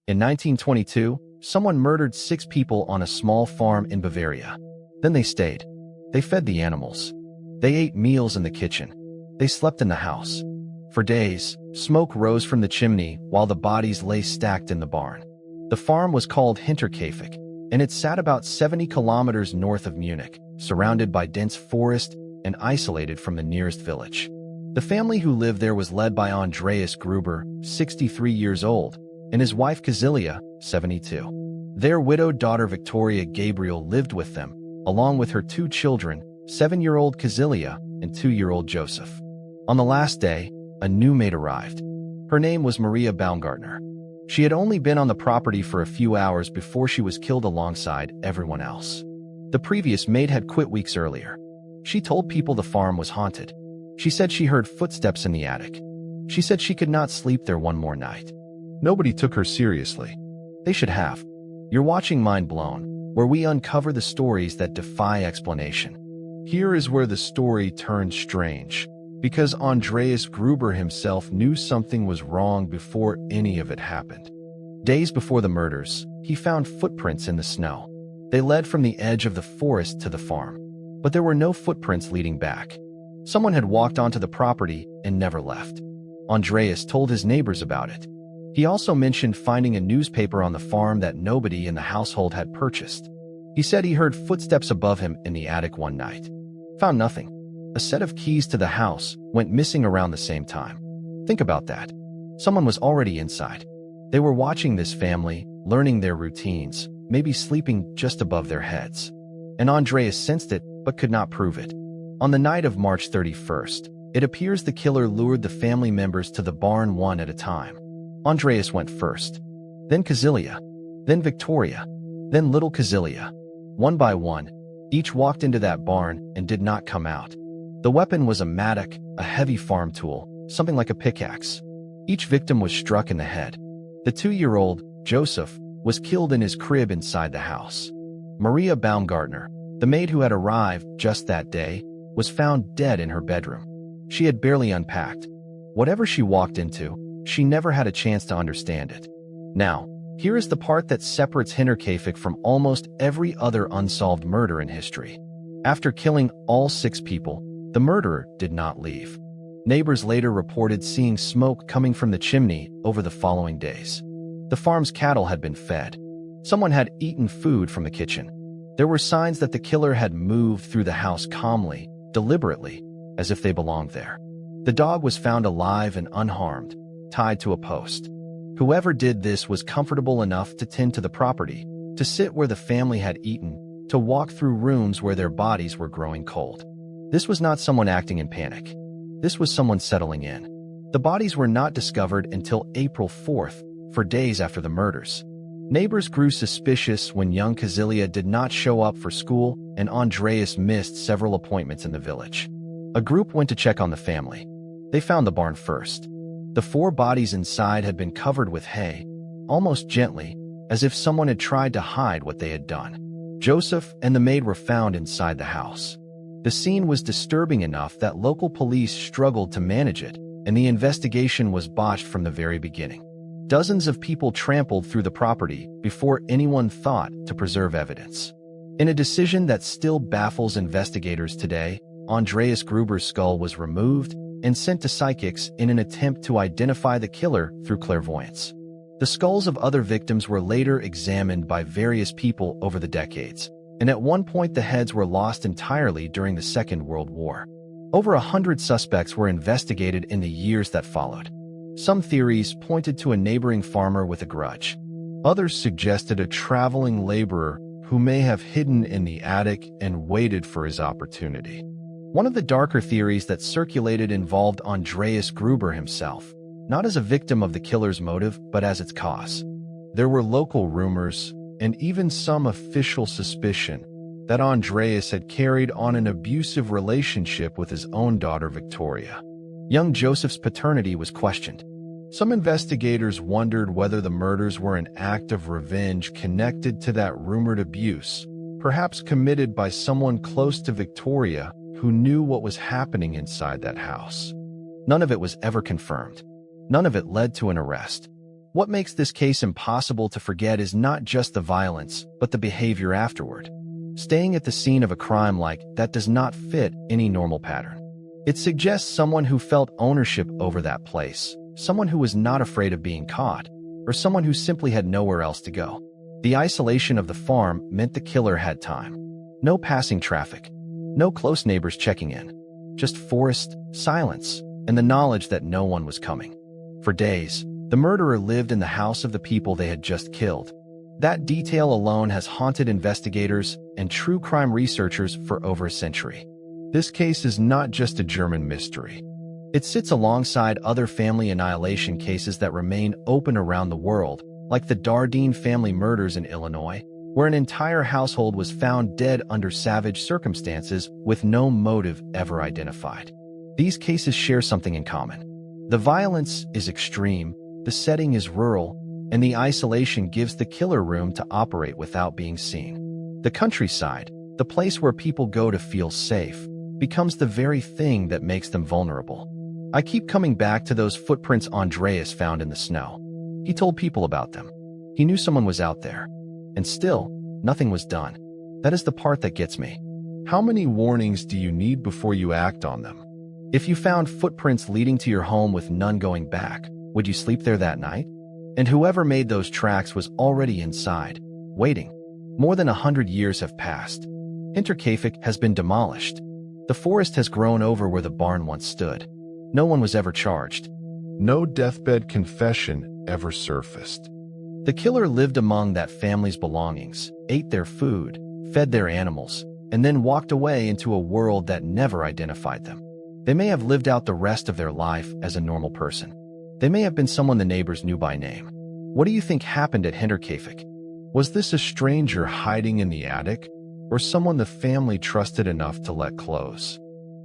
In 1922, someone murdered 6 people on a small farm in Bavaria. Then they stayed. They fed the animals. They ate meals in the kitchen. They slept in the house. For days, smoke rose from the chimney while the bodies lay stacked in the barn. The farm was called Hinterkaifeck, and it sat about 70 kilometers north of Munich, surrounded by dense forest and isolated from the nearest village. The family who lived there was led by Andreas Gruber, 63 years old, and his wife Cecilia, 72. Their widowed daughter Victoria Gabriel lived with them, along with her 2 children, 7-year-old Cecilia and 2-year-old Joseph. On the last day, a new maid arrived. Her name was Maria Baumgartner. She had only been on the property for a few hours before she was killed alongside everyone else. The previous maid had quit weeks earlier. She told people the farm was haunted. She said she heard footsteps in the attic. She said she could not sleep there one more night. Nobody took her seriously. They should have. You're watching Mind Blown, where we uncover the stories that defy explanation. Here is where the story turns strange, because Andreas Gruber himself knew something was wrong before any of it happened. Days before the murders, he found footprints in the snow. They led from the edge of the forest to the farm, but there were no footprints leading back. Someone had walked onto the property and never left. Andreas told his neighbors about it. He also mentioned finding a newspaper on the farm that nobody in the household had purchased. He said he heard footsteps above him in the attic one night. Found nothing. A set of keys to the house went missing around the same time. Think about that. Someone was already inside. They were watching this family, learning their routines, maybe sleeping just above their heads. And Andreas sensed it, but could not prove it. On the night of March 31st, it appears the killer lured the family members to the barn one at a time. Andreas went first, then Cecilia, then Victoria, then little Cecilia. One by one, each walked into that barn and did not come out. The weapon was a mattock, a heavy farm tool, something like a pickaxe. Each victim was struck in the head. The 2-year-old, Joseph, was killed in his crib inside the house. Maria Baumgartner, the maid who had arrived just that day, was found dead in her bedroom. She had barely unpacked. Whatever she walked into, she never had a chance to understand it. Now, here is the part that separates Hinterkaifeck from almost every other unsolved murder in history. After killing all 6 people, the murderer did not leave. Neighbors later reported seeing smoke coming from the chimney over the following days. The farm's cattle had been fed. Someone had eaten food from the kitchen. There were signs that the killer had moved through the house calmly, deliberately, as if they belonged there. The dog was found alive and unharmed, tied to a post. Whoever did this was comfortable enough to tend to the property, to sit where the family had eaten, to walk through rooms where their bodies were growing cold. This was not someone acting in panic. This was someone settling in. The bodies were not discovered until April 4th, for days after the murders. Neighbors grew suspicious when young Cecilia did not show up for school and Andreas missed several appointments in the village. A group went to check on the family. They found the barn first. The 4 bodies inside had been covered with hay, almost gently, as if someone had tried to hide what they had done. Joseph and the maid were found inside the house. The scene was disturbing enough that local police struggled to manage it, and the investigation was botched from the very beginning. Dozens of people trampled through the property before anyone thought to preserve evidence. In a decision that still baffles investigators today, Andreas Gruber's skull was removed and sent to psychics in an attempt to identify the killer through clairvoyance. The skulls of other victims were later examined by various people over the decades, and at one point the heads were lost entirely during the Second World War. Over 100 suspects were investigated in the years that followed. Some theories pointed to a neighboring farmer with a grudge. Others suggested a traveling laborer who may have hidden in the attic and waited for his opportunity. One of the darker theories that circulated involved Andreas Gruber himself, not as a victim of the killer's motive, but as its cause. There were local rumors, and even some official suspicion, that Andreas had carried on an abusive relationship with his own daughter Victoria. Young Joseph's paternity was questioned. Some investigators wondered whether the murders were an act of revenge connected to that rumored abuse, perhaps committed by someone close to Victoria who knew what was happening inside that house. None of it was ever confirmed. None of it led to an arrest. What makes this case impossible to forget is not just the violence, but the behavior afterward. Staying at the scene of a crime like that does not fit any normal pattern. It suggests someone who felt ownership over that place, someone who was not afraid of being caught, or someone who simply had nowhere else to go. The isolation of the farm meant the killer had time. No passing traffic, no close neighbors checking in, just forest, silence, and the knowledge that no one was coming. For days, the murderer lived in the house of the people they had just killed. That detail alone has haunted investigators and true crime researchers for over a century. This case is not just a German mystery. It sits alongside other family annihilation cases that remain open around the world, like the Dardeen family murders in Illinois, where an entire household was found dead under savage circumstances with no motive ever identified. These cases share something in common. The violence is extreme, the setting is rural, and the isolation gives the killer room to operate without being seen. The countryside, the place where people go to feel safe, becomes the very thing that makes them vulnerable. I keep coming back to those footprints Andreas found in the snow. He told people about them. He knew someone was out there. And still, nothing was done. That is the part that gets me. How many warnings do you need before you act on them? If you found footprints leading to your home with none going back, would you sleep there that night? And whoever made those tracks was already inside, waiting. More than 100 years have passed. Hinterkaifeck has been demolished. The forest has grown over where the barn once stood. No one was ever charged. No deathbed confession ever surfaced. The killer lived among that family's belongings, ate their food, fed their animals, and then walked away into a world that never identified them. They may have lived out the rest of their life as a normal person. They may have been someone the neighbors knew by name. What do you think happened at Hinterkaifeck? Was this a stranger hiding in the attic, or someone the family trusted enough to let close?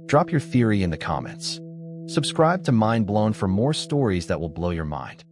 Drop your theory in the comments. Subscribe to Mind Blown for more stories that will blow your mind.